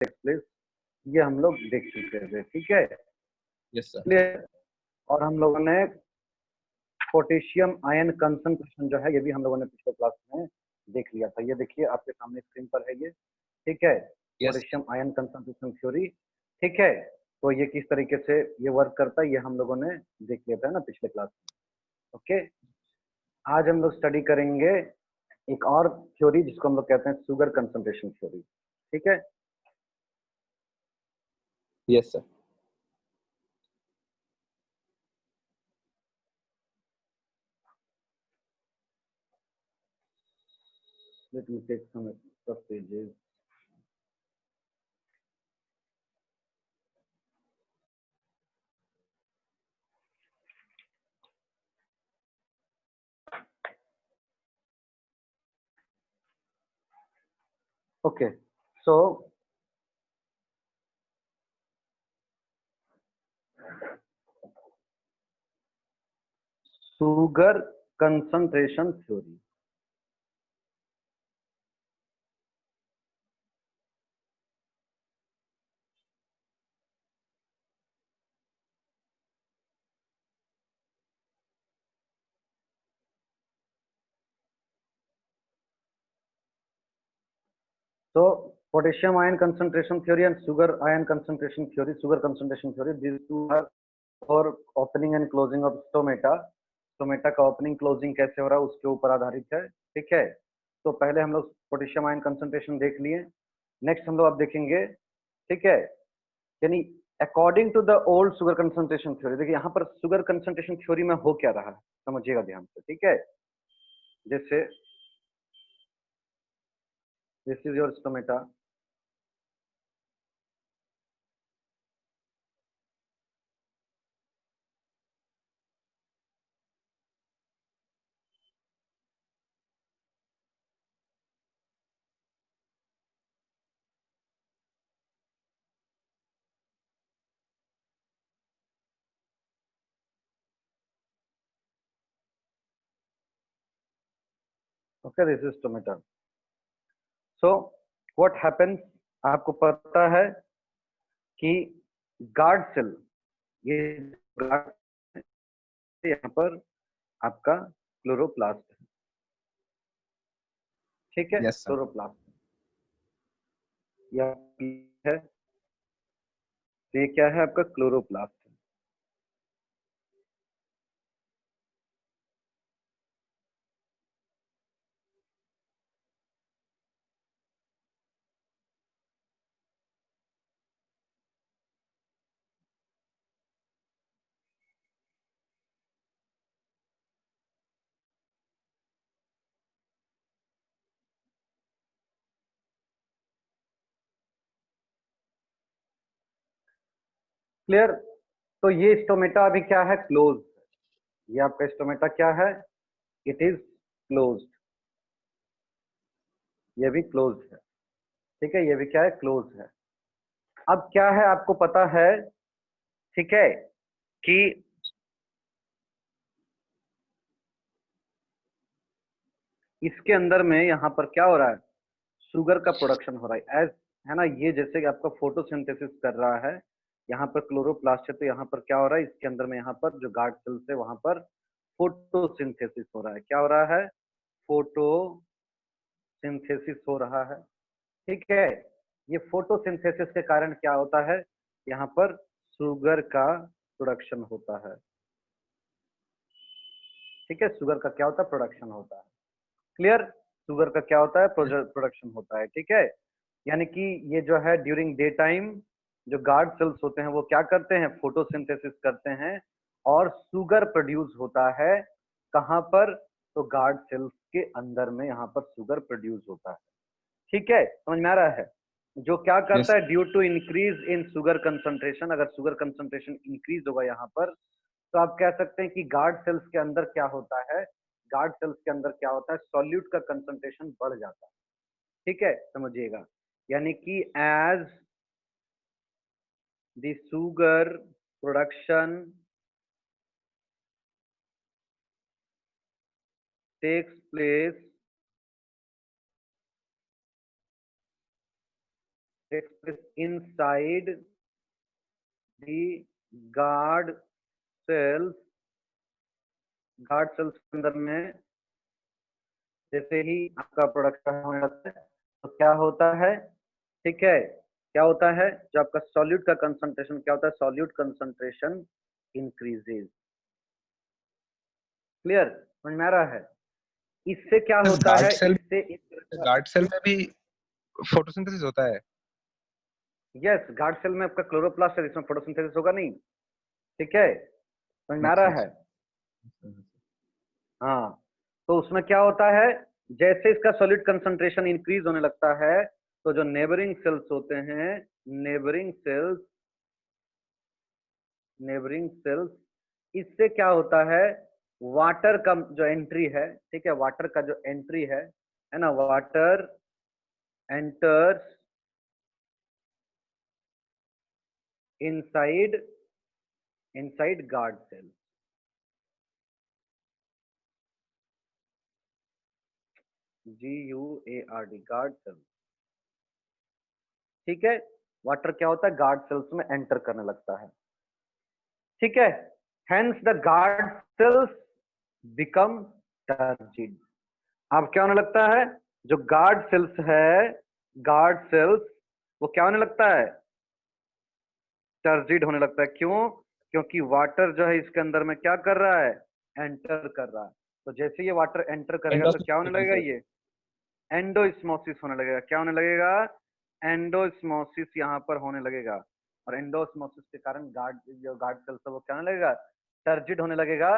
Takes place, ये हम लोग देख चुके थे, ठीक है। Yes sir. क्लियर। और हम लोगों ने पोटेशियम आयन कंसंट्रेशन जो है ये भी हम लोगों ने पिछले क्लास में देख लिया था। ये देखिए आपके सामने स्क्रीन पर है ये, ठीक है, yes potassium ion concentration theory, ठीक है। तो ये किस तरीके से ये वर्क करता है ये हम लोगों ने देख लिया था ना पिछले क्लास में। ओके, आज हम लोग स्टडी करेंगे एक और थ्योरी जिसको हम लोग कहते हैं शुगर कंसंट्रेशन थ्योरी, ठीक है। Yes sir. Let me take some extra pages. Okay, so sugar concentration theory. So potassium ion concentration theory and sugar ion concentration theory, sugar concentration theory, these two are for opening and closing of stomata. Stomata का opening closing कैसे हो रहा है उसके ऊपर आधारित है, ठीक है। तो पहले हम लोग पोटेशियम आयन कंसंट्रेशन देख लिए, नेक्स्ट हम लोग अब देखेंगे, ठीक है, यानी according to the old sugar concentration theory. देखिए यहाँ पर शुगर कंसंट्रेशन थ्योरी में हो क्या रहा है समझिएगा ध्यान से, ठीक है। जैसे this is your stomata, okay, this is stomata. So what happens, आपको पता है कि गार्ड सेल, ये गार्ड यहाँ पर आपका क्लोरोप्लास्ट है, ठीक है, यस सर। क्लोरोप्लास्ट यह है, तो ये क्या है आपका क्लोरोप्लास्ट है। क्लियर। तो ये स्टोमेटा अभी क्या है, क्लोज। ये आपका स्टोमेटा क्या है, इट इज क्लोज्ड, ये भी क्लोज है, ठीक है, ये भी क्या है, क्लोज है। अब क्या है आपको पता है, ठीक है, कि इसके अंदर में यहाँ पर क्या हो रहा है, शुगर का प्रोडक्शन हो रहा है, एज है ना, ये जैसे कि आपका फोटोसिंथेसिस कर रहा है, यहाँ पर क्लोरोप्लास्ट है, तो यहाँ पर क्या हो रहा है, इसके अंदर में यहाँ पर जो गार्ड सेल्स है वहां पर फोटोसिंथेसिस हो रहा है। क्या हो रहा है, फोटोसिंथेसिस हो रहा है, ठीक है। ये फोटोसिंथेसिस के कारण क्या होता है, यहाँ पर शुगर का प्रोडक्शन होता है, ठीक है, शुगर का क्या होता है, प्रोडक्शन होता है। क्लियर, शुगर का क्या होता है, प्रोडक्शन होता है, ठीक है। यानी कि ये जो है ड्यूरिंग डे टाइम जो गार्ड सेल्स होते हैं वो क्या करते हैं, फोटोसिंथेसिस करते हैं और शुगर प्रोड्यूस होता है। कहां पर, तो गार्ड सेल्स के अंदर में यहाँ पर शुगर प्रोड्यूस होता है, ठीक है, समझ में आ रहा है। जो क्या करता यस है, due to increase in sugar concentration, अगर शुगर कंसंट्रेशन इंक्रीज होगा यहाँ पर, तो आप कह सकते हैं कि गार्ड सेल्स के अंदर क्या होता है, गार्ड सेल्स के अंदर क्या होता है, सॉल्यूट का कंसंट्रेशन बढ़ जाता है, ठीक है, समझिएगा। यानी कि as the sugar production takes place takes place inside the guard cells. Guard cells के अंदर में जैसे ही आपका प्रोडक्शन होने लगता है तो क्या होता है, ठीक है, क्या होता है, जो आपका सॉल्यूट का कंसंट्रेशन क्या होता है, सॉल्यूट कंसंट्रेशन इंक्रीजेज। क्लियर, समझ में आ रहा है? इससे क्या होता है, इससे गार्ड सेल में भी फोटोसिंथेसिस होता है। यस, गार्ड सेल में आपका क्लोरोप्लास्ट है, इसमें फोटोसिंथेसिस होगा नहीं, ठीक है, समझ में आ रहा है? हाँ, तो उसमें क्या होता है, जैसे इसका सॉलिड कंसंट्रेशन इंक्रीज होने लगता है तो जो नेबरिंग सेल्स होते हैं, नेबरिंग सेल्स, इससे क्या होता है, वाटर का जो एंट्री है, ठीक है, वाटर का जो एंट्री है ना, water enters inside guard cell. GUARD, guard cell, ठीक है, वाटर क्या होता है, गार्ड सेल्स में एंटर करने लगता है, ठीक है, hence the guard cells become turgid. अब क्या होने लगता है, जो गार्ड सेल्स है, गार्ड सेल्स वो क्या होने लगता है, टर्जिड होने लगता है। क्यों? क्योंकि वाटर जो है इसके अंदर में क्या कर रहा है, एंटर कर रहा है। तो जैसे ये वाटर एंटर करेगा तो क्या होने लगेगा, ये एंडोस्मोसिस होने लगेगा। क्या होने लगेगा, एंडोस्मोसिस यहाँ पर होने लगेगा, और एंडोस्मोसिस के कारण जो गार्ड सेल्स है वो क्या होने लगेगा, टर्जिड होने लगेगा,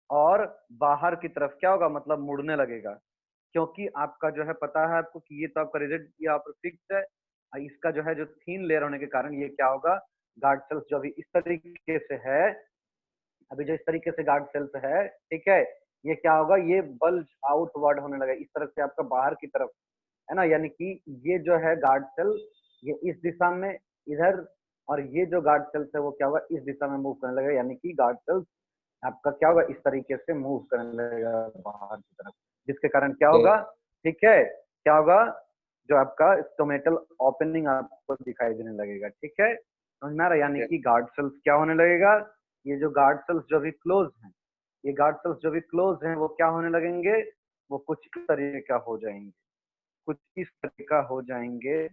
और बाहर की तरफ क्या होगा, मतलब मुड़ने लगेगा। क्योंकि आपका जो है पता है आपको कि ये तो आपका रिजिड यहाँ पर फिक्स है, इसका जो है जो थीन लेयर होने के कारण ये क्या होगा, गार्ड सेल्स जो अभी इस तरीके से है, अभी जो इस तरीके से गार्ड सेल्स है, ठीक है, ये क्या होगा, ये बल्ज आउटवर्ड होने लगा, इस तरफ से आपका बाहर की तरफ, है ना, यानी कि ये जो है गार्ड सेल ये इस दिशा में इधर, और ये जो गार्ड सेल्स है वो क्या होगा, इस दिशा में मूव करने लगेगा, यानी कि गार्ड सेल्स आपका क्या होगा, इस तरीके से मूव करने लगेगा बाहर की तरफ, जिसके कारण क्या होगा, ठीक है, क्या होगा, जो आपका स्टोमेटल ओपनिंग आपको दिखाई देने लगेगा, ठीक है, समझ में आ रहा है? यानी कि गार्ड सेल्स क्या होने लगेगा, ये जो गार्ड सेल्स जो भी क्लोज हैं, ये गार्ड सेल्स जो भी क्लोज हैं वो क्या होने लगेंगे, वो कुछ इस तरीके का हो जाएंगे, कुछ इस तरह का हो जाएंगे,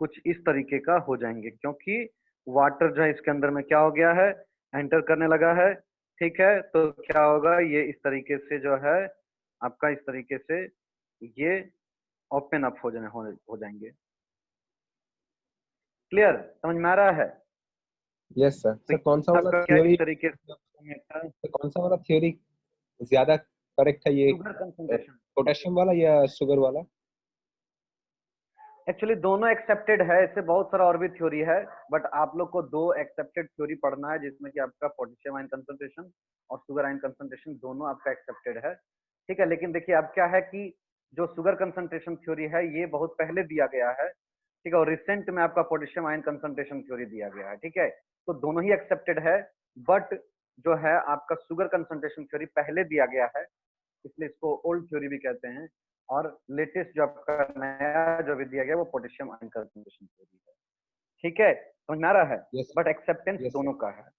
कुछ इस तरीके का हो जाएंगे, क्योंकि वाटर जो है इसके अंदर में क्या हो गया है, एंटर करने लगा है, ठीक है, तो क्या होगा, ये इस तरीके से जो है आपका इस तरीके से ये ओपन अप हो जाएंगे। क्लियर, समझ में आ रहा है? Yes sir. तो सर कौन सा वाला आपका क्या थ्योरी, इस तरीके से कौन सा वाला थ्योरी ज्यादा करेक्ट है, ये शुगर कंसंट्रेशन, पोटेशियम वाला या शुगर वाला? एक्चुअली दोनों एक्सेप्टेड है, इससे बहुत सारा और भी थ्योरी है, बट आप लोग को दो एक्सेप्टेड थ्योरी पढ़ना है, जिसमें कि आपका पोटेशियम आयन कंसंट्रेशन और शुगर आयन कंसंट्रेशन दोनों आपका एक्सेप्टेड है, ठीक है। लेकिन देखिए अब क्या है कि जो शुगर कंसंट्रेशन थ्योरी है ये बहुत पहले दिया गया है, ठीक है, और रिसेंट में आपका पोटेशियम आयन कंसंट्रेशन थ्योरी दिया गया है, ठीक है, तो दोनों ही एक्सेप्टेड है, बट जो है आपका शुगर कंसंट्रेशन थ्योरी पहले दिया गया है, इसलिए इसको ओल्ड थ्योरी भी कहते हैं, और लेटेस्ट जो आपका नया जो भी दिया गया वो पोटेशियम आयन कंसंट्रेशन थ्योरी है, ठीक है, समझ में आ रहा है? यस बट एक्सेप्टेंस यस दोनों सर। का है,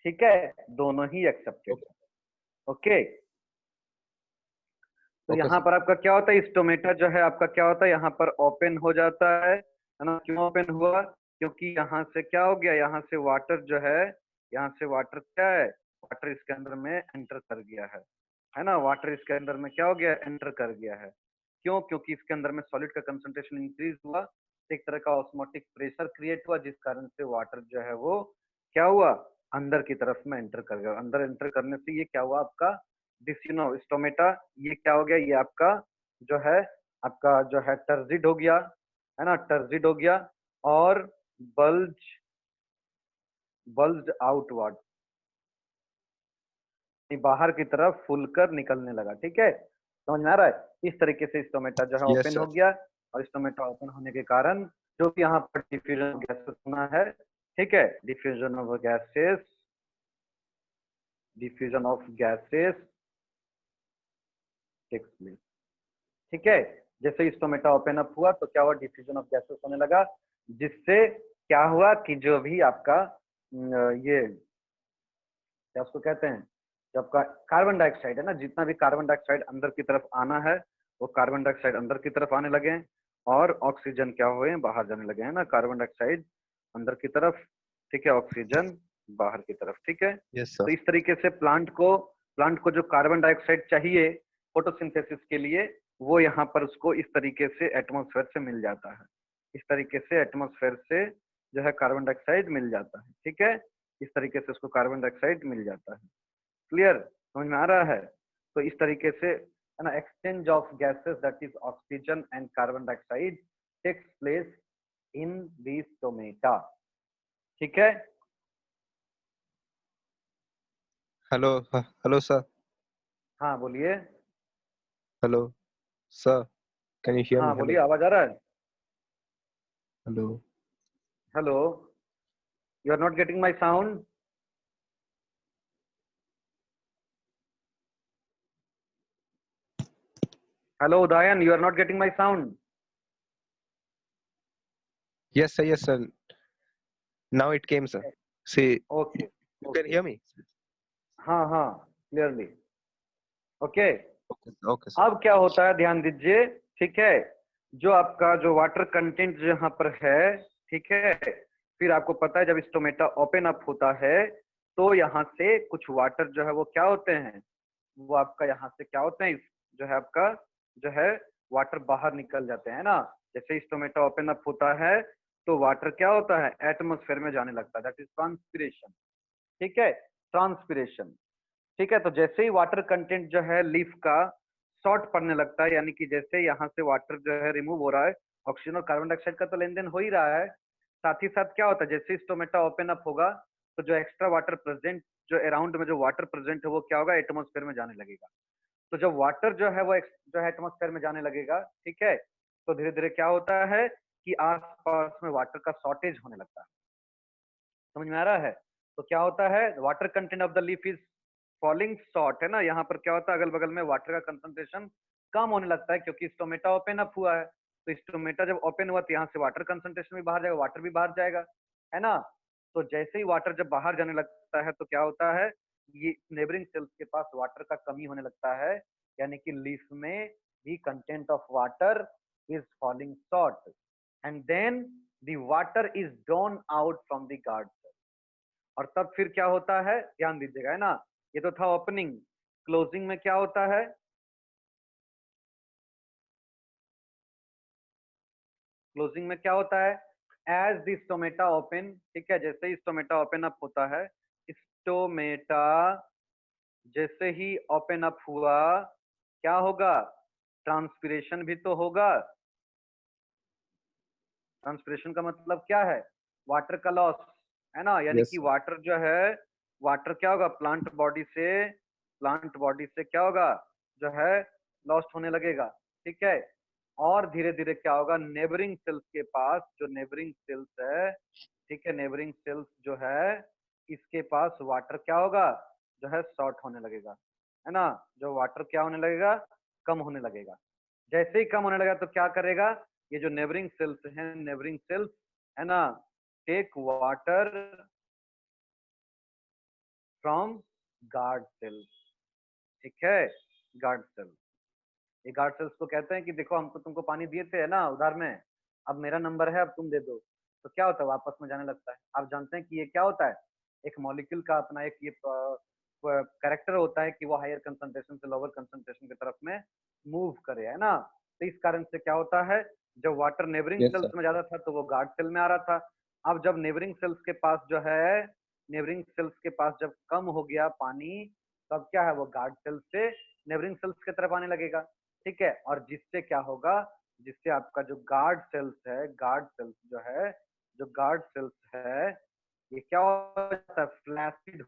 ठीक है, दोनों ही एक्सेप्टेड है, ओके। तो ओके यहाँ सर। पर आपका क्या होता है, स्टोमेटा जो है आपका क्या होता है, यहाँ पर ओपन हो जाता है ना, क्यों ओपन हुआ, क्योंकि यहाँ से क्या हो गया, यहाँ से वाटर जो है, यहाँ से वाटर क्या है, वाटर इसके अंदर में एंटर कर गया है ना, वाटर इसके अंदर में क्या हो गया, एंटर कर गया है। क्यों? क्योंकि इसके अंदर में सॉलिड का कंसंट्रेशन इंक्रीज हुआ, एक तरह का ऑस्मोटिक प्रेशर क्रिएट हुआ, जिस कारण से वाटर जो है वो क्या हुआ, अंदर की तरफ में एंटर कर गया, अंदर एंटर करने से ये क्या हुआ आपका डिस्यूनो स्टोमेटा, ये क्या हो गया, ये आपका जो है आपका जो है टर्जिड हो गया, है ना, टर्जिड हो गया, और बल्ज बल्ज आउटवर्ड, बाहर की तरफ फूलकर निकलने लगा, ठीक है, समझ में आ रहा है? इस तरीके से स्टोमेटा जो है यस ओपन हो सर। गया, और स्टोमेटा ओपन होने के कारण जो भी यहाँ पर डिफ्यूजन ऑफ गैसेस होना है, ठीक है, diffusion of gases, diffusion of gases takes place. ठीक है, जैसे ही स्टोमेटा ओपन अप हुआ तो क्या हुआ, डिफ्यूजन ऑफ गैसेस होने लगा, जिससे क्या हुआ कि जो भी आपका ये क्या उसको कहते हैं, जो आपका कार्बन डाइऑक्साइड है ना, जितना भी कार्बन डाइऑक्साइड अंदर की तरफ आना है वो कार्बन डाइऑक्साइड अंदर की तरफ आने लगे हैं, और ऑक्सीजन क्या हुए हैं, बाहर जाने लगे हैं ना, कार्बन डाइऑक्साइड अंदर की तरफ, ठीक है, ऑक्सीजन बाहर की तरफ। ठीक है, यस तो सर। इस तरीके से प्लांट को जो कार्बन डाइऑक्साइड चाहिए फोटोसिंथेसिस के लिए, वो यहाँ पर उसको इस तरीके से एटमॉस्फेयर से मिल जाता है, इस तरीके से एटमॉस्फेयर से जो है कार्बन डाइऑक्साइड मिल जाता है। ठीक है, इस तरीके से उसको कार्बन डाइऑक्साइड मिल जाता है। क्लियर, समझ में आ रहा है? तो इस तरीके से है ना, exchange of gases that is oxygen and carbon dioxide takes place in the stomata. ठीक है, हेलो, हेलो सर। हाँ बोलिए। Hello sir, can you hear हाँ मी? बोलिए, हेलो, आवाज आ रहा है? Hello. Hello, you are not getting my sound? Hello Udayan, you are not getting my sound? Yes sir, yes sir. Now it came sir. See, okay you can okay, hear me? हाँ हाँ, clearly. Okay, okay, okay sir. अब क्या होता है ध्यान दीजिए। ठीक है, जो आपका जो वाटर कंटेंट यहाँ पर है, ठीक है, फिर आपको पता है जब स्टोमेटा ओपन अप होता है तो यहाँ से कुछ वाटर जो है वो क्या होते हैं, वो आपका यहाँ से क्या होते हैं, जो है आपका जो है वाटर बाहर निकल जाते हैं ना। जैसे स्टोमेटा ओपन अप होता है तो वाटर क्या होता है, एटमोस्फेयर में जाने लगता है, दैट इज ट्रांसपिरेशन। ठीक है, ट्रांसपिरेशन। ठीक है, तो जैसे ही वाटर कंटेंट जो है लीफ का शॉर्ट पड़ने लगता है, यानी कि जैसे यहाँ से वाटर जो है रिमूव हो रहा है, ऑक्सीजन और कार्बन डाइऑक्साइड का तो लेन देन हो ही रहा है, साथ ही साथ क्या होता है, जैसे स्टोमेटा ओपन अप होगा तो जो एक्स्ट्रा वाटर प्रेजेंट, जो अराउंड में जो वाटर प्रेजेंट है वो क्या होगा, एटमोस्फेयर में जाने लगेगा। तो जब वाटर जो है वो जो है एटमोस्फेयर में जाने लगेगा, ठीक है, तो धीरे धीरे क्या होता है कि आसपास में वाटर का शॉर्टेज होने लगता है। समझ में आ रहा है? तो क्या होता है, water content of the leaf is falling short, है ना, यहाँ पर क्या होता है, अगल बगल में वाटर का कंसंट्रेशन कम होने लगता है, क्योंकि स्टोमेटा ओपन अप हुआ है। तो स्टोमेटा जब ओपन हुआ तो यहाँ से वाटर कंसंट्रेशन भी बाहर जाएगा, वाटर भी बाहर जाएगा, है ना। तो जैसे ही वाटर जब बाहर जाने लगता है तो क्या होता है, ये नेबरिंग सेल्स के पास वाटर का कमी होने लगता है, यानी कि लीफ में भी content of water is falling short, and then the water is drawn out from the guard. और तब फिर क्या होता है, ध्यान दीजिएगा, है ना, ये तो था ओपनिंग। क्लोजिंग में क्या होता है, क्लोजिंग में क्या होता है, एज द स्टोमेटा ओपन, ठीक है, जैसे ही स्टोमेटा ओपन अप होता है, स्टोमेटा जैसे ही ओपन अप हुआ क्या होगा, ट्रांसपिरेशन भी तो होगा। ट्रांसपिरेशन का मतलब क्या है, वाटर का लॉस, है ना, यानी यस कि सर। वाटर जो है, वाटर क्या होगा, प्लांट बॉडी से क्या होगा, जो है लॉस्ट होने लगेगा। ठीक है, और धीरे धीरे क्या होगा, नेबरिंग सेल्स के पास, जो नेबरिंग सेल्स है, ठीक है, नेबरिंग सेल्स जो है इसके पास वाटर क्या होगा, जो है शॉर्ट होने लगेगा, है ना, जो वाटर क्या होने लगेगा, कम होने लगेगा। जैसे ही कम होने लगा तो क्या करेगा, ये जो नेबरिंग सेल्स हैं, नेबरिंग सेल्स, है ना, take water from guard cells. ठीक है, गार्ड सेल्स, ये गार्ड सेल्स को कहते हैं कि देखो हम तो तुमको पानी दिए थे, है ना, उधार में, अब मेरा नंबर है, अब तुम दे दो। तो क्या होता है, वापस में जाने लगता है। आप जानते हैं कि ये क्या होता है, एक मॉलिक्यूल का अपना एक ये कैरेक्टर होता है कि वो हायर कंसंट्रेशन से लोअर कंसंट्रेशन की तरफ में मूव करे, है ना। तो इस कारण से क्या होता है, जब water neighbouring yes cells sir. में ज्यादा था तो वो गार्ड सेल में आ रहा था। अब जब नेबरिंग सेल्स के पास जो है, नेबरिंग सेल्स के पास जब कम हो गया पानी, तब क्या है, वो गार्ड सेल से नेबरिंग सेल्स की तरफ आने लगेगा। ठीक है, और जिससे क्या होगा, जिससे आपका जो गार्ड सेल्स है, गार्ड सेल्स जो है, जो गार्ड सेल्स है, ये क्या हो जाता है, फ्लैसिड।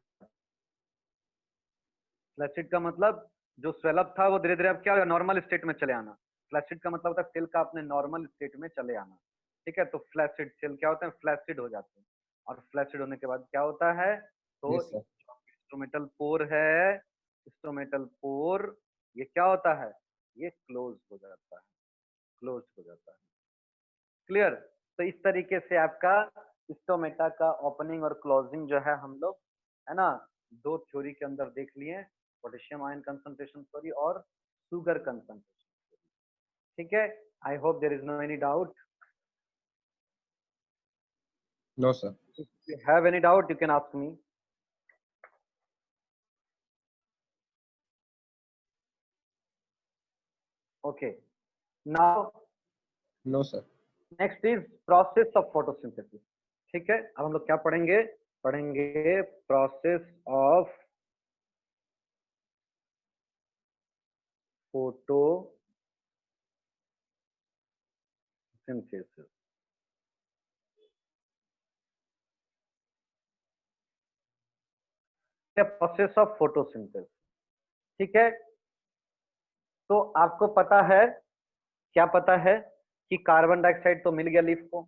फ्लैसिड का मतलब जो स्वेलअप था वो धीरे धीरे अब क्या होगा, नॉर्मल स्टेट में चले आना। फ्लैसिड का मतलब होता है सेल का अपने नॉर्मल स्टेट में चले आना। ठीक है, तो फ्लैसिड सेल क्या होते हैं, फ्लैसिड हो जाते हैं। और फ्लैसिड होने के बाद क्या होता है, तो यस सर। स्टोमेटल पोर है, स्टोमेटल पोर, ये क्या होता है, ये क्लोज हो जाता है, क्लोज हो जाता है। क्लियर? तो इस तरीके से आपका स्टोमेटा का ओपनिंग और क्लोजिंग जो है हम लोग, है ना, दो थ्योरी के अंदर देख लिए, पोटेशियम आयन कंसंट्रेशन थ्योरी और शुगर कंसंट्रेशन। ठीक है, I hope there is no any doubt. No, sir. If you have any doubt, you can ask me. Okay. Now, No, sir. next is process of photosynthesis. ठीक है, अब हम लोग क्या पढ़ेंगे? पढ़ेंगे process of photosynthesis. Process of photosynthesis. ठीक है, तो आपको पता है, क्या पता है कि कार्बन डाइऑक्साइड तो मिल गया लीफ को,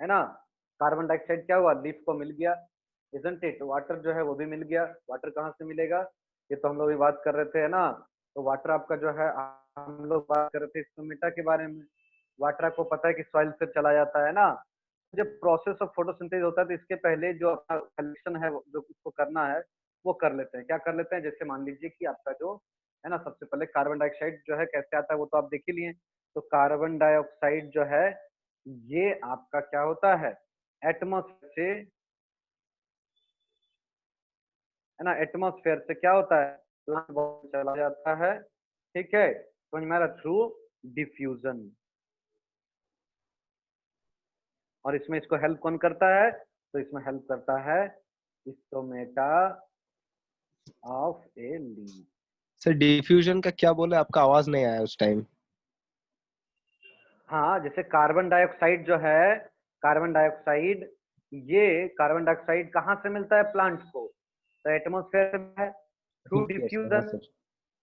है ना, कार्बन डाइऑक्साइड क्या हुआ, लीफ को मिल गया, इजंट इट। वाटर जो है वो भी मिल गया। वाटर कहाँ से मिलेगा, ये तो हम लोग भी बात कर रहे थे, है ना। तो वाटर आपका जो है, हम लोग बात कर रहे थे स्टोमेटा के बारे में। वाटर आपको पता है कि सॉइल से चला जाता है ना। जब प्रोसेस ऑफ फोटोसिंथेसिस होता है तो इसके पहले जो अपना कलेक्शन है, जो उसको करना है वो कर लेते हैं। क्या कर लेते हैं, जैसे मान लीजिए कि आपका जो है ना, सबसे पहले कार्बन डाइऑक्साइड जो है कैसे आता है वो तो आप देख ही लिए। तो कार्बन डाइऑक्साइड जो है ये आपका क्या होता है, एटमॉस्फेयर से, है ना, एटमॉस्फेयर से क्या होता है, प्लांट बॉडी चला जाता है। ठीक है, समझ में आ रहा, थ्रू डिफ्यूजन। और इसमें इसको हेल्प कौन करता है, तो इसमें हेल्प करता है stomata of a leaf. Sir diffusion का क्या बोले, आपका आवाज नहीं आया उस टाइम। हाँ, जैसे कार्बन डाइऑक्साइड जो है, कार्बन डाइऑक्साइड, ये कार्बन डाइऑक्साइड कहाँ से मिलता है प्लांट को, तो एटमोस्फेयर से है, थ्रू यस सर, हाँ डिफ्यूजन, सर।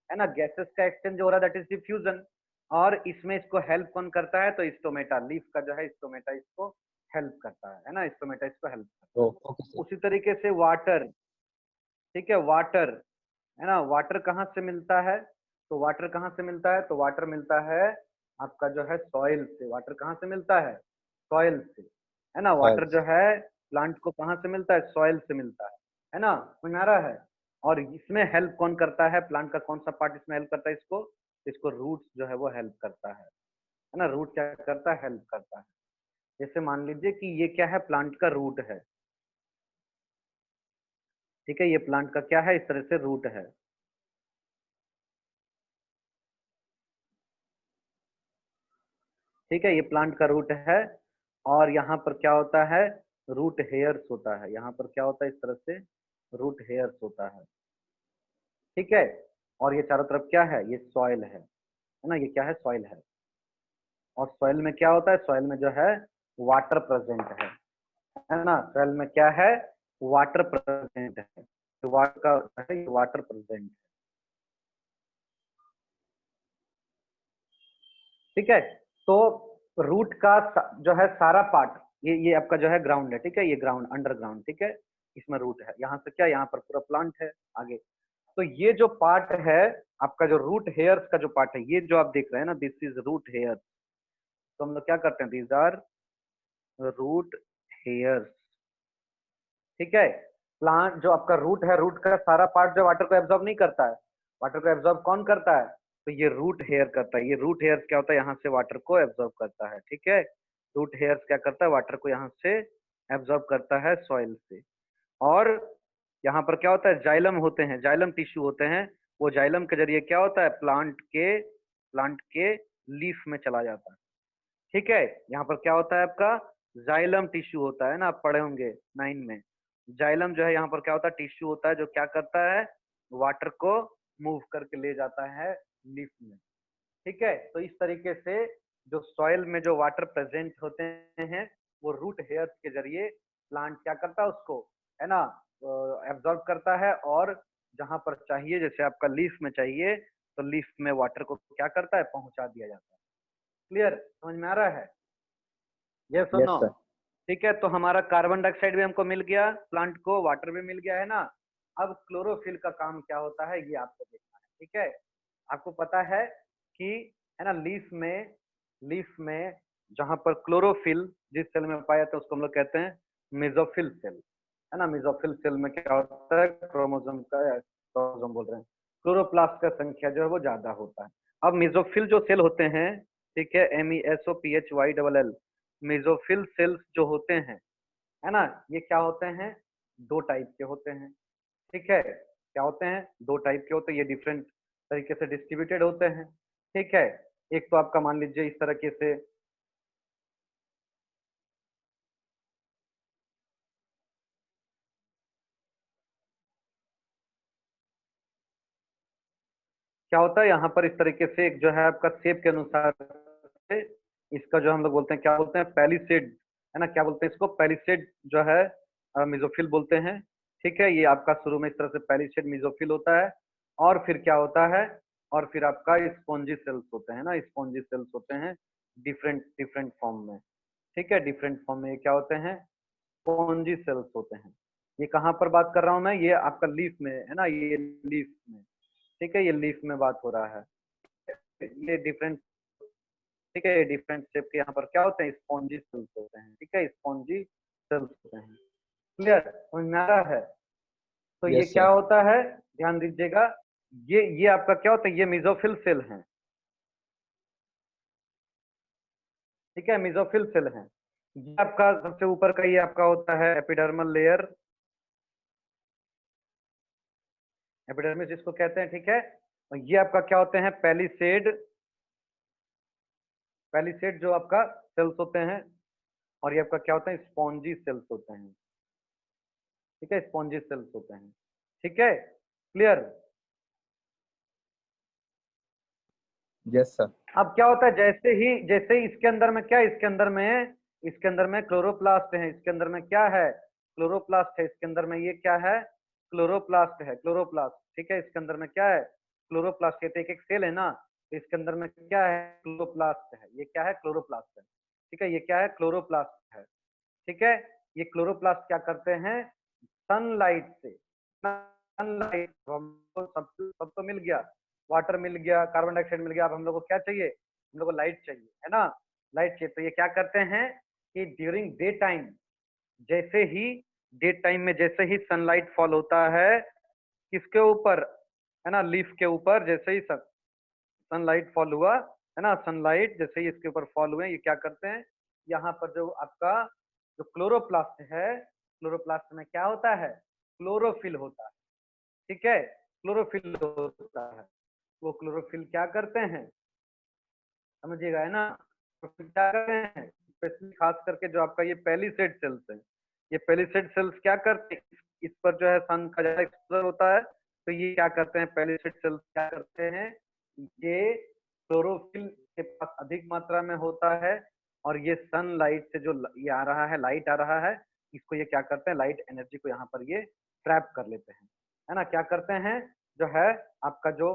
है ना, गैसेस का एक्सचेंज हो रहा है, दैट इज डिफ्यूजन। और इसमें इसको हेल्प कौन करता है, तो स्टोमेटा, लीफ का जो है स्टोमेटा इसको हेल्प करता है ना, स्टोमेटा इसको हेल्प करता है। Okay sir. उसी तरीके से वाटर, ठीक है, वाटर, है ना, वाटर कहाँ से मिलता है, तो वाटर कहाँ से मिलता है, तो वाटर मिलता है आपका जो है सॉइल से। वाटर कहाँ से मिलता है, सॉइल से, है ना। वाटर जो है प्लांट को कहाँ से मिलता है, सॉइल से मिलता है ना, समझ में आ रहा है। और इसमें हेल्प कौन करता है, प्लांट का कौन सा पार्ट इसमें हेल्प करता है, इसको, इसको रूट्स जो है वो हेल्प करता है ना। रूट क्या करता है, हेल्प करता है। जैसे मान लीजिए कि ये क्या है, प्लांट का रूट है। ठीक है, ये प्लांट का क्या है, इस तरह से रूट है। ठीक है, ये प्लांट का रूट है। और यहाँ पर क्या होता है, रूट हेयर्स होता है। यहाँ पर क्या होता है, इस तरह से रूट हेयर्स होता है। ठीक है, और ये चारों तरफ क्या है, ये सॉइल है ना, ये क्या है, सॉइल है। और सॉइल में क्या होता है, सॉइल में जो है वाटर प्रेजेंट है ना। सॉइल में क्या है, वाटर प्रेजेंट है। तो वाटर का है, ये वाटर प्रेजेंट है। ठीक है, तो रूट का जो है सारा पार्ट, ये आपका जो है ग्राउंड है। ठीक है, ये ग्राउंड, अंडरग्राउंड, ठीक है, इसमें रूट है। यहाँ से क्या, यहाँ पर पूरा प्लांट है आगे। तो ये जो पार्ट है आपका, जो रूट हेयर्स का जो पार्ट है, ये जो आप देख रहे हैं ना, दिस इज रूट हेयर। तो हम लोग क्या करते हैं, दीज आर रूट हेयर्स। ठीक है, प्लांट जो आपका रूट है, रूट का सारा पार्ट जो वाटर को एब्जॉर्ब नहीं करता है, वाटर को एब्जॉर्ब कौन करता है, तो ये रूट हेयर करता है। ये रूट हेयर क्या होता है, यहाँ से वाटर को एब्जॉर्ब करता है। ठीक है, रूट हेयर्स क्या करता है, वाटर को यहाँ से एब्जॉर्ब करता है सॉइल से। और यहाँ पर क्या होता है, जाइलम होते हैं, जाइलम टिश्यू होते हैं। वो जाइलम के जरिए क्या होता है, प्लांट के लीफ में चला जाता है। ठीक है, यहाँ पर क्या होता है आपका, जाइलम टिश्यू होता है ना, आप पढ़े होंगे 9 में। जाइलम जो है यहाँ पर क्या होता है, टिश्यू होता है जो क्या करता है, वाटर को मूव करके ले जाता है लीफ में। ठीक है, तो इस तरीके से जो सॉइल में जो वाटर प्रेजेंट होते हैं, वो रूट हेयर्स के जरिए प्लांट क्या करता है, उसको, है ना, एब्जॉर्ब करता है। और जहां पर चाहिए, जैसे आपका लीफ में चाहिए, तो लीफ में वाटर को क्या करता है, पहुंचा दिया जाता है। क्लियर, समझ में आ रहा है, ये यस सुनो। सर। ठीक है, तो हमारा कार्बन डाइऑक्साइड भी हमको मिल गया, प्लांट को वाटर भी मिल गया, है ना। अब क्लोरोफिल का काम क्या होता है, ये आपको देखना है। ठीक है, आपको पता है कि है ना लीफ में जहां पर क्लोरोफिल जिस सेल में पाया जाता है उसको हम लोग कहते हैं मेसोफिल सेल, है ना। मेसोफिल सेल में क्या होता है, क्रोमोसोम बोल रहे हैं, क्लोरोप्लास्ट का संख्या जो है वो ज्यादा होता है। अब मेसोफिल जो सेल होते हैं, ठीक है, MESOPHYLL, मेसोफिल सेल्स जो होते हैं, है ना, ये क्या होते हैं, दो टाइप के होते हैं, ठीक है। क्या होते हैं, दो टाइप के होते हैं, ये डिफरेंट तरीके से डिस्ट्रीब्यूटेड होते हैं, ठीक है। एक तो आपका मान लीजिए इस तरीके से, क्या होता है यहाँ पर इस तरीके से एक जो है आपका शेप के अनुसार से इसका जो हम लोग बोलते हैं, क्या बोलते हैं, पैलिसेड, है ना, क्या बोलते हैं इसको, पैलिसेड जो है मिजोफिल बोलते हैं, ठीक है। ये आपका शुरू में इस तरह से पैलिसेड मिजोफिल होता है, और फिर क्या होता है, और फिर आपका स्पॉन्जी सेल्स होते हैं ना, स्पॉन्जी सेल्स होते हैं डिफरेंट डिफरेंट फॉर्म में, ठीक है। डिफरेंट फॉर्म में ये क्या होते हैं, स्पॉन्जी सेल्स होते हैं। ये कहाँ पर बात कर रहा हूँ मैं, ये आपका लीफ में, है ना, ये लीफ में, ठीक है, ये लीफ में बात हो रहा है। ये डिफरेंट, ठीक है, ये डिफरेंट शेप के यहाँ पर क्या होते हैं, स्पॉन्जी सेल्स होते हैं, ठीक है, स्पॉन्जी सेल्स होते हैं। क्लियर, समझ में आ रहा है। तो ये Yes, क्या sir. होता है, ध्यान दीजिएगा, ये आपका क्या होता है, ये मेसोफिल सेल है, ठीक है, मेसोफिल सेल है। ये आपका सबसे ऊपर का ये आपका होता है एपिडर्मल लेयर, एपिडर्मिस जिसको कहते हैं, ठीक है। और ये आपका क्या होते हैं, पैलिसेड, पैलिसेड जो आपका सेल्स होते हैं, और ये आपका क्या होता है, स्पॉन्जी सेल्स होते हैं, ठीक है, स्पॉन्जी सेल्स होते हैं, ठीक है। क्लियर। Yes, sir. अब क्या होता है, जैसे ही इसके अंदर में क्या है, इसके अंदर में क्लोरोप्लास्ट है, इसके अंदर में क्या है, क्लोरोप्लास्ट है, इसके अंदर में ये क्या है, क्लोरोप्लास्ट है, क्लोरोप्लास्ट, ठीक है। इसके अंदर में क्या है, क्लोरोप्लास्ट, कहते हैं एक सेल है ना, तो इसके अंदर में क्या है, क्लोरोप्लास्ट है, ये क्या है, क्लोरोप्लास्ट है, ठीक है, ये क्या है, क्लोरोप्लास्ट है, ठीक है। ये क्लोरोप्लास्ट क्या करते हैं, सनलाइट से, सनलाइट हमको सब तो मिल गया, वाटर मिल गया, कार्बन डाइऑक्साइड मिल गया, अब हम लोग को क्या चाहिए, हम लोग को लाइट चाहिए, है ना, लाइट चाहिए। तो ये क्या करते हैं कि ड्यूरिंग डे टाइम, जैसे ही डे टाइम में जैसे ही सनलाइट फॉल होता है किसके ऊपर, है ना, लीफ के ऊपर, जैसे ही सनलाइट फॉल हुआ, है ना, सनलाइट जैसे ही इसके ऊपर फॉल हुए, ये क्या करते हैं, यहाँ पर जो आपका जो क्लोरोप्लास्ट है, क्लोरोप्लास्ट में क्या होता है, क्लोरोफिल होता है, ठीक है, क्लोरोफिल होता है। वो क्लोरोफिल क्या करते हैं, समझिएगा, है ना, क्लोरोफिल क्या करते हैं, स्पेशली खास करके जो आपका ये पेलिसेड सेल्स है, ये पेलिसेड सेल्स क्या करते हैं, इस पर जो है सन का ज्यादा एक्सपोजर होता है, तो ये क्या करते हैं, पेलिसेड सेल्स क्या करते हैं, ये क्लोरोफिल के पास अधिक मात्रा में होता है, और ये सनलाइट से जो ये आ रहा है, लाइट आ रहा है, इसको ये क्या करते हैं, लाइट एनर्जी को यहाँ पर ये ट्रैप कर लेते हैं, है ना। क्या करते हैं, जो है आपका जो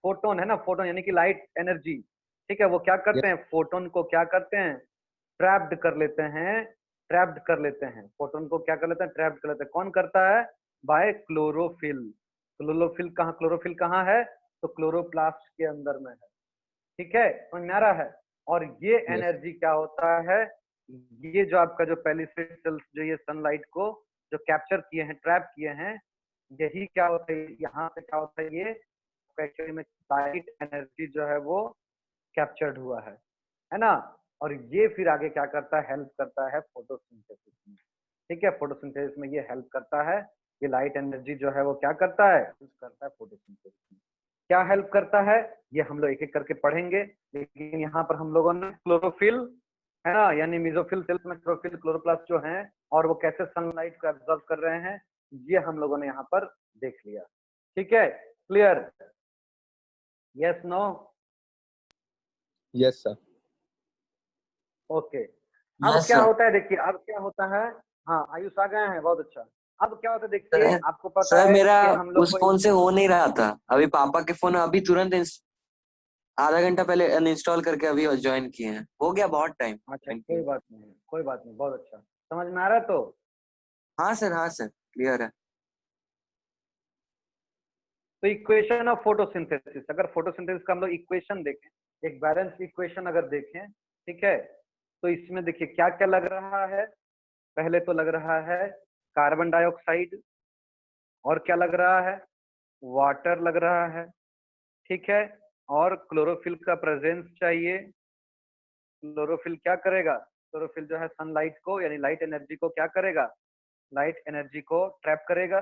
फोटोन है ना, फोटोन यानी कि लाइट एनर्जी, ठीक है, वो क्या Yes, करते हैं, फोटोन को क्या करते हैं, ट्रैप्ड कर लेते हैं, ट्रैप्ड कर लेते हैं, फोटोन को क्या कर लेते हैं, ट्रैप्ड कर लेते हैं। कौन करता है, बाय क्लोरोफिल। क्लोरोफिल कहाँ है, तो क्लोरोप्लास्ट के अंदर में है, ठीक है, समझ में आ रहा है। और ये yes, एनर्जी क्या होता है, ये जो आपका जो पेलिसेड सेल्स जो ये सनलाइट को जो कैप्चर किए हैं, ट्रैप किए हैं, यही क्या होता है, यहाँ पे क्या होता है, ये एक्चुअली में लाइट एनर्जी जो है वो कैप्चर्ड हुआ है ना। और ये फिर आगे क्या करता है, हेल्प करता है फोटोसिंथेसिस में, ठीक है, फोटोसिंथेसिस में ये हेल्प करता है, ये लाइट एनर्जी जो है वो क्या करता है, यूज करता है फोटोसिंथेसिस में। क्या हेल्प करता है, ये हम लोग एक एक करके पढ़ेंगे, लेकिन यहाँ पर हम लोगों ने क्लोरोफिल, है ना, यानी मिजोफिल सेल्स में क्लोरोफिल क्लोरोप्लास्ट जो हैं, और वो कैसे सनलाइट को एब्जॉर्ब कर रहे हैं, ये हम लोगों ने यहाँ पर देख लिया, ठीक है। Clear, yes, no, yes, sir. Okay. अब यस क्या सर। होता है, देखिए अब क्या होता है, हाँ आयुष आ गए हैं, बहुत अच्छा। अब क्या होता है, देखिए सर आपको पता सर, है मेरा कि हम लोग उस को फोन से हो नहीं रहा था, अभी पापा के फोन अभी तुरंत आधा घंटा पहले अनइंस्टॉल करके अभी ज्वाइन किए हैं, हो गया बहुत टाइम अच्छा, ज्वाइन कोई किए। बात नहीं, कोई बात नहीं, बहुत अच्छा, समझ में आ रहा है तो। हाँ सर, हाँ सर, क्लियर है। तो इक्वेशन ऑफ फोटोसिंथेसिस, अगर फोटोसिंथेसिस का हम लोग इक्वेशन देखें, एक बैलेंस इक्वेशन अगर देखें, ठीक है, तो इसमें देखिए क्या क्या लग रहा है। पहले तो लग रहा है कार्बन डाइऑक्साइड, और क्या लग रहा है, वाटर लग रहा है, ठीक है, और क्लोरोफिल का प्रेजेंस चाहिए। क्लोरोफिल क्या करेगा, क्लोरोफिल जो है सनलाइट को यानी लाइट एनर्जी को क्या करेगा, लाइट एनर्जी को ट्रैप करेगा,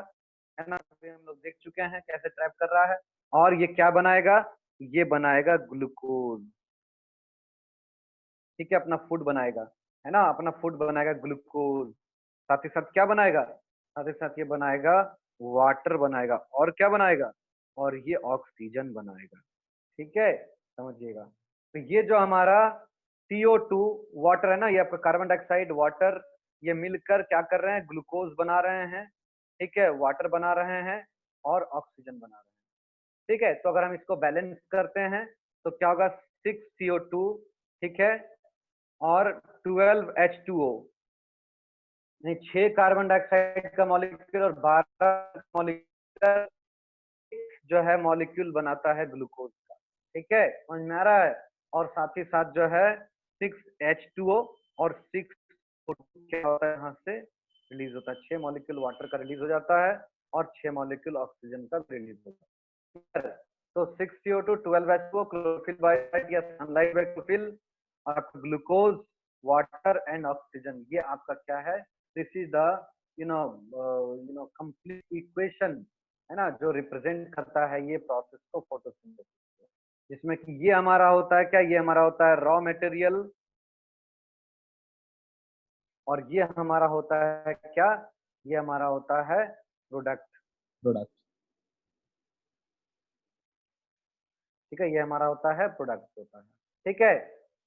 है ना। अभी हम लोग देख चुके हैं कैसे ट्रैप कर रहा है। और ये क्या बनाएगा, ये बनाएगा ग्लूकोज, ठीक है, अपना फूड बनाएगा, है ना, अपना फूड बनाएगा ग्लूकोज। साथ ही साथ क्या बनाएगा, साथ ही साथ ये बनाएगा वाटर बनाएगा, और क्या बनाएगा, और ये ऑक्सीजन बनाएगा, ठीक है, समझिएगा। तो ये जो हमारा CO2 वाटर है ना, ये आपका कार्बन डाइऑक्साइड वाटर, ये मिलकर क्या कर रहे हैं, ग्लूकोज बना रहे हैं, ठीक है, वाटर बना रहे हैं और ऑक्सीजन बना रहे हैं, ठीक है। तो अगर हम इसको बैलेंस करते हैं तो क्या होगा, 6CO2, ठीक है, और 12H2O, नहीं 6 कार्बन डाइऑक्साइड का मॉलिक्यूल और 12 मॉलिक्यूल जो है मॉलिक्यूल बनाता है ग्लूकोज का, ठीक है, समझ में आ रहा है। और साथ ही साथ जो है 6H2O और 6 क्या होता है, यहाँ से रिलीज होता है, 6 मॉलिक्यूल वाटर का रिलीज हो जाता है और 6 मॉलिक्यूल ऑक्सीजन का रिलीज होता है। तो 6CO2, 12H2O, क्लोरोफिल बाय या सनलाइट बाय क्लोरोफिल, और आपका ग्लूकोज, वाटर एंड ऑक्सीजन, ये आपका क्या है, this is the complete equation, है ना, जो रिप्रेजेंट करता है ये प्रोसेस को फोटोसिंथेसिस, जिसमें कि ये हमारा होता है क्या, ये हमारा होता है रॉ मटेरियल, और ये हमारा होता है क्या, ये हमारा होता है प्रोडक्ट, प्रोडक्ट। ठीक है, ये हमारा होता है प्रोडक्ट होता है, ठीक है।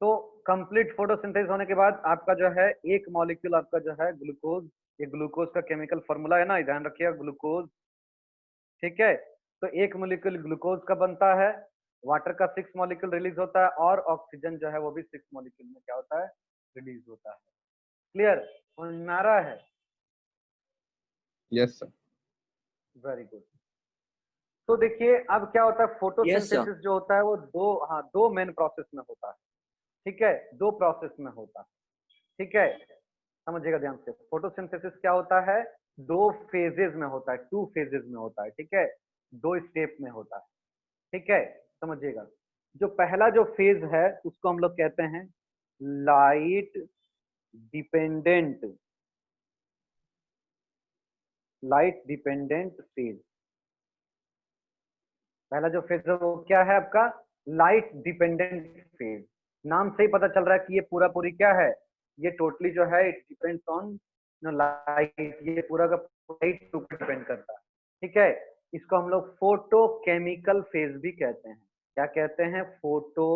तो कंप्लीट फोटोसिंथेसिस होने के बाद आपका जो है एक मॉलिक्यूल आपका जो है ग्लूकोज, ये ग्लूकोज का केमिकल फॉर्मूला है ना, ध्यान रखिएगा ग्लूकोज, ठीक है। तो एक मॉलिक्यूल ग्लूकोज का बनता है, वाटर का 6 मॉलिक्यूल रिलीज होता है, और ऑक्सीजन जो है वो भी 6 मॉलिक्यूल में क्या होता है, रिलीज होता है। क्लियर, समझ में आ रहा है, यस सर। Very good. तो देखिए अब क्या होता है, Yes, sir. फोटोसिंथेसिस जो होता है वो दो मेन प्रोसेस में होता है, ठीक है, दो प्रोसेस में होता है, ठीक है, समझिएगा ध्यान से। फोटोसिंथेसिस क्या होता है, दो फेजेस में होता है, 2 फेजेस में होता है, ठीक है, 2 स्टेप में होता है, ठीक है, समझिएगा। जो पहला जो फेज है उसको हम लोग कहते हैं light dependent, light dependent phase. पहला जो फेज है वो क्या है आपका, लाइट डिपेंडेंट फेज। नाम से ही पता चल रहा है कि ये पूरा पूरी क्या है, ये टोटली जो है इट डिपेंड्स ऑन लाइट, ये पूरा का लाइट के ऊपर डिपेंड करता है, ठीक है। इसको हम लोग फोटो केमिकल फेज भी कहते हैं। क्या कहते हैं, फोटो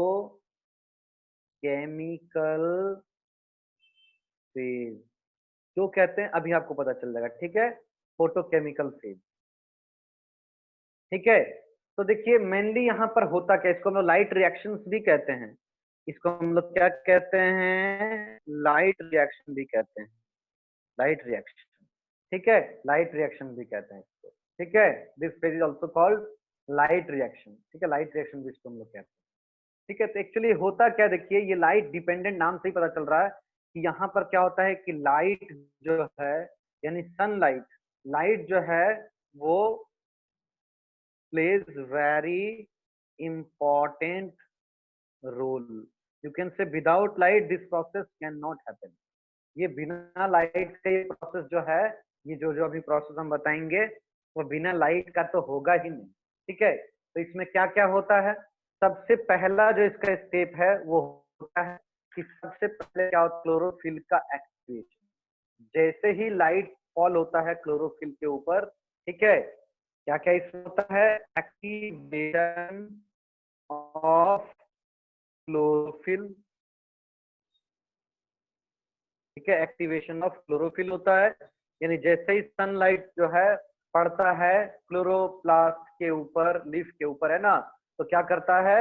केमिकल फेज, जो कहते हैं अभी आपको पता चल जाएगा, ठीक है, फोटो केमिकल फेज, ठीक है। तो देखिए मेनली यहाँ पर होता क्या, इसको हम लोग लाइट रिएक्शंस भी कहते हैं, इसको हम लोग क्या कहते हैं, लाइट रिएक्शन भी कहते हैं, लाइट रिएक्शन, ठीक है, लाइट रिएक्शन भी कहते हैं इसको, ठीक है। This phase is also called light reaction, ठीक है, लाइट रिएक्शन भी इसको हम लोग कहते हैं, ठीक है। तो एक्चुअली होता क्या, देखिए ये लाइट डिपेंडेंट नाम से ही पता चल रहा है कि यहाँ पर क्या होता है कि लाइट जो है यानी सनलाइट, लाइट जो है वो plays very important role. You can say without light this process cannot happen. ये बिना लाइट का ये प्रोसेस जो है, ये जो जो अभी प्रोसेस हम बताएंगे वो बिना लाइट का तो होगा ही नहीं, ठीक है। तो इसमें क्या क्या होता है, सबसे पहला जो इसका स्टेप है वो होता है कि सबसे पहले क्या होता है, क्लोरोफिल का एक्टिवेशन। जैसे ही लाइट फॉल होता है क्लोरोफिल के ऊपर, ठीक है, क्या क्या इसमें होता है, एक्टिवेशन ऑफ क्लोरोफिल, ठीक है, एक्टिवेशन ऑफ क्लोरोफिल होता है। यानी जैसे ही सनलाइट जो है पड़ता है क्लोरोप्लास्ट के ऊपर, लीफ के ऊपर, है ना, तो क्या करता है,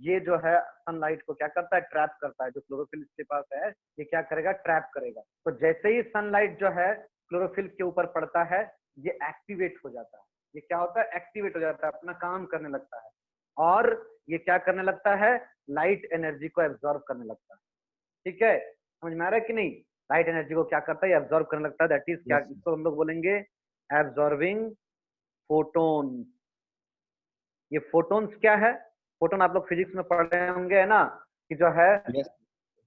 ये जो है सनलाइट को क्या करता है, ट्रैप करता है। जो क्लोरोफिल इसके पास है ये क्या करेगा, ट्रैप करेगा। तो जैसे ही सनलाइट जो है क्लोरोफिल के ऊपर पड़ता है ये एक्टिवेट हो जाता है, ये क्या होता है, एक्टिवेट हो जाता है, अपना काम करने लगता है, और ये क्या करने लगता है, लाइट एनर्जी को एब्जॉर्ब करने लगता है। ठीक है, समझ में आ रहा है कि नहीं? लाइट एनर्जी को क्या करता है, एब्जॉर्ब करने लगता है, दैट इज क्या, Yes, sir. इसको हम लोग बोलेंगे एब्जॉर्बिंग फोटोन। ये फोटोन्स क्या है, फोटोन आप लोग फिजिक्स में पढ़ रहे होंगे, है ना, कि जो है Yes.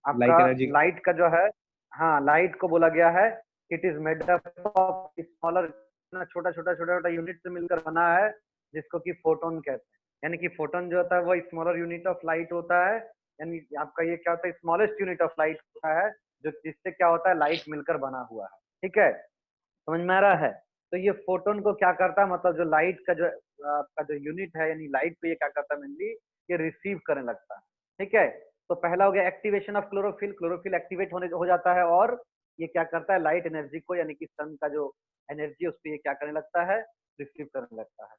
आपका Light energy. लाइट का जो है, हाँ लाइट को बोला गया है, it is made up of smaller, छोटा छोटा छोटा छोटा यूनिट से मिलकर बना है, जिसको कि फोटोन कहते हैं। यानी कि फोटोन जो होता है वो स्मॉलर यूनिट ऑफ लाइट होता है, यानी आपका ये क्या होता है, स्मॉलेस्ट यूनिट ऑफ लाइट होता है, जो जिससे क्या होता है, लाइट मिलकर बना हुआ है। ठीक है, समझ में आ रहा है? तो ये फोटोन को क्या करता है, मतलब जो लाइट का जो आपका जो यूनिट है, यानी लाइट को ये क्या करता है, मेनली ये रिसीव करने लगता है। ठीक है, तो पहला हो गया activation of chlorophyll, chlorophyll activate होने हो जाता है, और ये क्या करता है, लाइट एनर्जी को, यानी कि सन का जो एनर्जी है उसको ये क्या करने लगता है, रिसीव करने लगता है।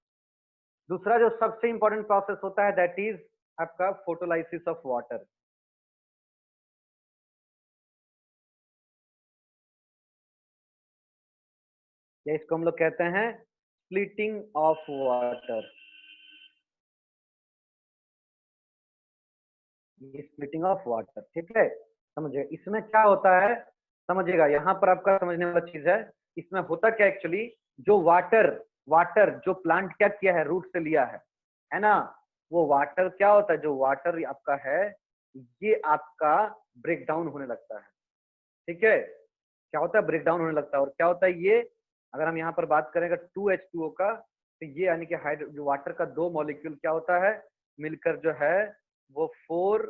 दूसरा जो सबसे इंपॉर्टेंट प्रोसेस होता है, दैट इज आपका फोटोलाइसिस ऑफ वाटर। या इसको हम लोग कहते हैं स्प्लिटिंग ऑफ वाटर। ये स्प्लिटिंग ऑफ वाटर, ठीक है, समझिए इसमें क्या होता है, समझिएगा यहाँ पर आपका समझने वाला चीज है, इसमें होता क्या एक्चुअली, जो वाटर वाटर जो प्लांट क्या किया है, रूट से लिया है ना, वो वाटर क्या होता है, जो वाटर आपका है ये आपका ब्रेक डाउन होने लगता है। ठीक है, क्या होता है, ब्रेक डाउन होने लगता है, और क्या होता है ये, अगर हम यहाँ पर बात करेंगे 2H2O का, तो ये यानी कि जो वाटर का दो मॉलिक्यूल क्या होता है, मिलकर जो है वो 4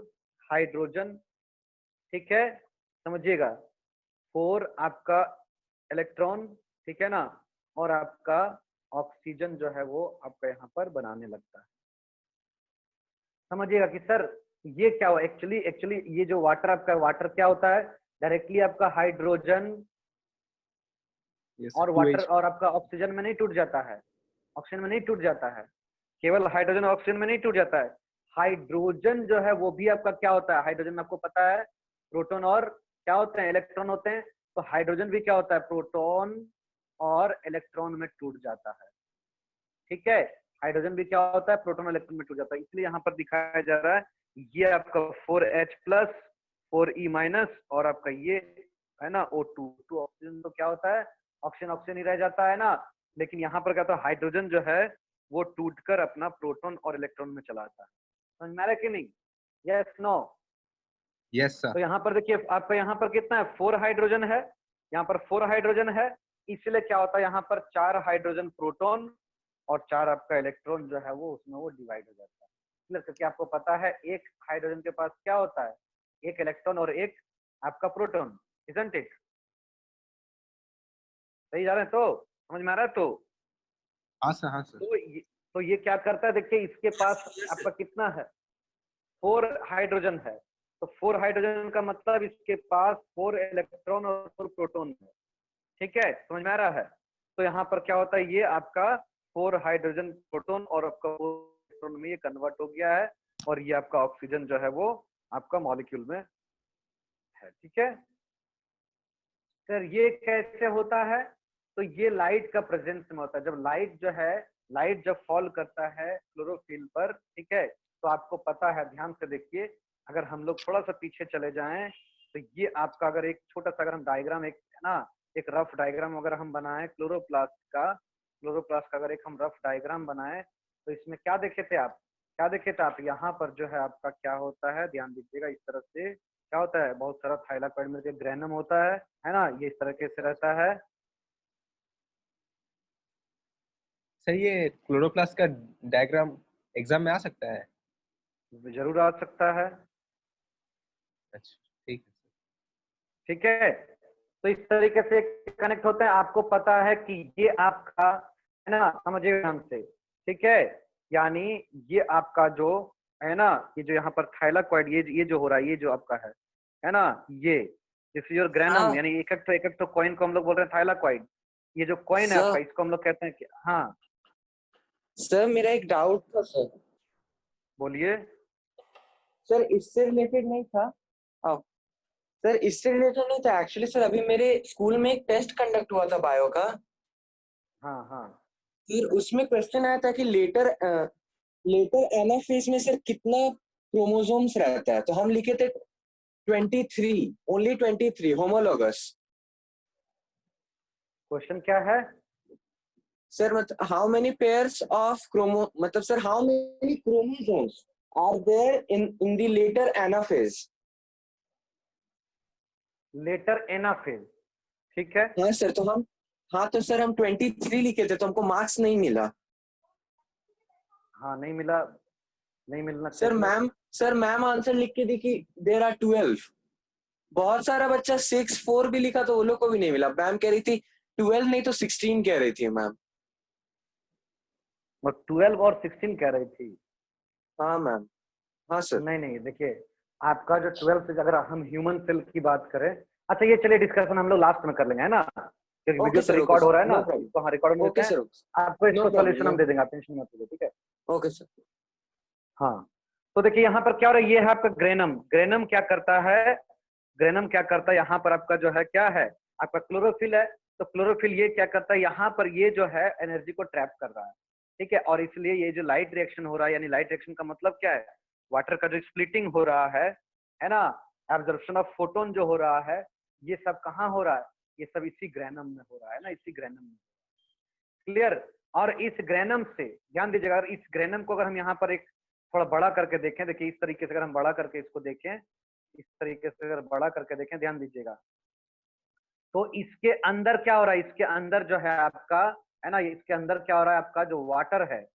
हाइड्रोजन, ठीक है, समझिएगा 4 आपका इलेक्ट्रॉन, ठीक है ना, और आपका ऑक्सीजन जो है वो आपका यहाँ पर बनाने लगता है। समझिएगा कि सर ये क्या हुआ, एक्चुअली एक्चुअली ये जो वाटर आपका, वाटर क्या होता है, डायरेक्टली आपका हाइड्रोजन Yes, और sir. Water 2H. और आपका ऑक्सीजन में नहीं टूट जाता है, ऑक्सीजन में नहीं टूट जाता है, केवल हाइड्रोजन और ऑक्सीजन में नहीं टूट जाता है, हाइड्रोजन जो है वो भी आपका क्या होता है, हाइड्रोजन में आपको पता है प्रोटॉन और क्या होते हैं, इलेक्ट्रॉन होते हैं, तो हाइड्रोजन भी क्या होता है, प्रोटॉन और इलेक्ट्रॉन में टूट जाता है। ठीक है, हाइड्रोजन भी क्या होता है, प्रोटॉन और इलेक्ट्रॉन में टूट जाता है, इसलिए यहाँ पर दिखाया जा रहा है ये आपका 4H प्लस 4E माइनस, और आपका ये है ना O2, टू ऑक्सीजन, तो क्या होता है, ऑक्सीजन ऑक्सीजन ही रह जाता है ना, लेकिन यहाँ पर क्या होता है, हाइड्रोजन जो है वो टूटकर अपना प्रोटॉन और इलेक्ट्रॉन में चला आता है। समझ में आ रहा है कि नहीं? Yes no? Yes, sir. तो यहाँ पर देखिए आपका यहाँ पर कितना है, 4 हाइड्रोजन है, यहाँ पर 4 हाइड्रोजन है, इसलिए क्या होता है, यहाँ पर 4 हाइड्रोजन प्रोटॉन और 4 आपका इलेक्ट्रॉन जो है वो उसमें वो डिवाइड हो जाता है। क्लियर? क्योंकि आपको पता है एक हाइड्रोजन के पास क्या होता है, एक इलेक्ट्रॉन और एक आपका प्रोटॉन, इजंट इट? सही जा रहे हैं? तो समझ में आ रहा है? हाँ सर, हाँ सर. तो ये क्या करता है, देखिए इसके पास आपका कितना है, 4 हाइड्रोजन है, तो 4 हाइड्रोजन का मतलब इसके पास 4 इलेक्ट्रॉन और 4 प्रोटॉन है। ठीक है, समझ में आ रहा है? तो यहाँ पर क्या होता है, ये आपका 4 हाइड्रोजन प्रोटॉन और आपका 4 इलेक्ट्रॉन में ये कन्वर्ट हो गया है, और ये आपका ऑक्सीजन जो है वो आपका मॉलिक्यूल में है। ठीक है सर, ये कैसे होता है, तो ये लाइट का प्रेजेंस में होता है, जब लाइट जो है, लाइट जब फॉल करता है क्लोरोफिल पर, ठीक है, तो आपको पता है, ध्यान से देखिए, अगर हम लोग थोड़ा सा पीछे चले जाएं, तो ये आपका अगर एक छोटा सा अगर हम डायग्राम, एक है ना, एक रफ डायग्राम अगर हम बनाएं क्लोरोप्लास्ट का अगर एक हम रफ डायग्राम बनाएं, तो इसमें क्या देखे थे आप, क्या देखे थे आप, यहाँ पर जो है आपका क्या होता है, ध्यान दीजिएगा, इस तरह से क्या होता है, बहुत सारा थाइलाकॉइड में ग्रेनम होता है ना, ये इस तरीके से रहता है। सर ये क्लोरोप्लास्ट का डायग्राम एग्जाम में आ सकता है? जरूर आ सकता है। अच्छा, ठीक है सर. ठीक है, तो इस तरीके से कनेक्ट होते हैं, आपको पता है कि ये आपका है ना, समझिए ध्यान से, ठीक है, यानी ये आपका जो है ना, ये जो यहाँ पर थाइलाकॉइड, ये जो हो रहा है, ये जो आपका है ना, ये दिस इज योर ग्रेनम, हाँ यानी एक एक तो कॉइन को हम लोग बोल रहे हैं थाइलाकॉइड, ये जो कॉइन है आपका, सर, इसको हम लोग कहते हैं कि, हाँ सर मेरा एक डाउट था सर. बोलिए। सर इससे रिलेटेड नहीं था. हाँ सर, इससे रिलेटेड नहीं था एक्चुअली सर. अभी मेरे स्कूल में एक टेस्ट कंडक्ट हुआ था बायो का. हाँ हाँ फिर उसमें क्वेश्चन आया था कि लेटर एनाफेज में सर कितना क्रोमोसोम्स रहता है, तो हम लिखे थे 23, ओनली 23 होमोलॉगस। क्वेश्चन क्या है? सर मतलब हाउ मेनी पेयर्स ऑफ मतलब sir how many chromosomes are there in the later anaphase. Later anaphase, ठीक है। हाँ सर, तो सर हम 23 लिखे थे, तो हमको मार्क्स नहीं मिला। हाँ नहीं मिला, नहीं मिलना सर चाहिए। मैम आंसर लिख के दी कि देयर आर 12। बहुत सारा बच्चा 6-4 भी लिखा, तो वो लोग को भी नहीं मिला। मैम कह रही थी 12 नहीं तो 16 कह रही थी मैम। और 12 और 16 कह रही थी। हाँ मैम। हाँ सर। नहीं नहीं, देखिए आपका जो 12 से, अगर हम ह्यूमन सेल की बात करें, अच्छा ये चलिए डिस्कशन हम लोग लास्ट में कर लेंगे, है ना, क्योंकि ओके वीडियो तो सर, ओके रिकॉर्ड हो सर, रहा है ना, नो तो प्रॉब्लम। इसको हाँ रिकॉर्ड में देते ओके हैं। सर, आपको नो इसको प्रॉब्लम, सॉल्यूशन नो हम दे देंगे, आप टेंशन मत लीजिए, ठीक है। Okay sir. हाँ, तो देखिए यहाँ पर क्या हो रहा है, ये है आपका ग्रेनम। ग्रेनम क्या करता है, ग्रेनम क्या करता है, यहाँ पर आपका जो है क्या है, आपका क्लोरोफिल है। तो क्लोरोफिल ये क्या करता है, यहाँ पर ये जो है एनर्जी को ट्रैप कर रहा है, ठीक है। और इसलिए ये जो लाइट रिएक्शन हो रहा है, यानी लाइट रिएक्शन का मतलब क्या है, वाटर का जो स्प्लिटिंग हो रहा है ना, एब्जॉर्प्शन ऑफ फोटोन जो हो रहा है, ये सब कहाँ हो रहा है, ये सब इसी ग्रेनम में हो रहा है ना, इसी ग्रेनम में। क्लियर। और इस ग्रेनम से ध्यान दीजिएगा, अगर इस ग्रेनम को अगर हम यहाँ पर एक थोड़ा बड़ा करके देखें, देखिए इस तरीके से अगर हम बड़ा करके इसको देखें, इस तरीके से अगर बड़ा करके देखें, ध्यान दीजिएगा, तो इसके अंदर क्या हो रहा है, इसके अंदर जो है आपका, है ना, इसके अंदर क्या हो रहा है, आपका जो वाटर है,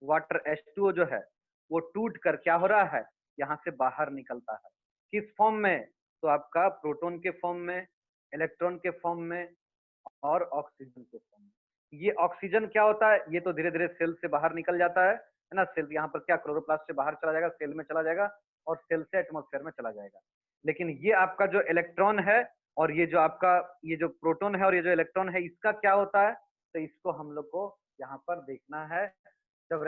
वाटर H2O जो है, वो टूट कर क्या हो रहा है, यहाँ से बाहर निकलता है। किस फॉर्म में, तो आपका प्रोटॉन के फॉर्म में, इलेक्ट्रॉन के फॉर्म में, और ऑक्सीजन के फॉर्म में। ये ऑक्सीजन क्या होता है, ये तो धीरे धीरे सेल से बाहर निकल जाता है ना। सेल यहाँ पर क्या, क्लोरोप्लास्ट से बाहर चला जाएगा, सेल में चला जाएगा, और सेल से एटमॉस्फेयर में चला जाएगा। लेकिन ये आपका जो इलेक्ट्रॉन है, और ये जो आपका, ये जो प्रोटॉन है और ये जो इलेक्ट्रॉन है, इसका क्या होता है, तो इसको हम लोग को यहाँ पर देखना है। जब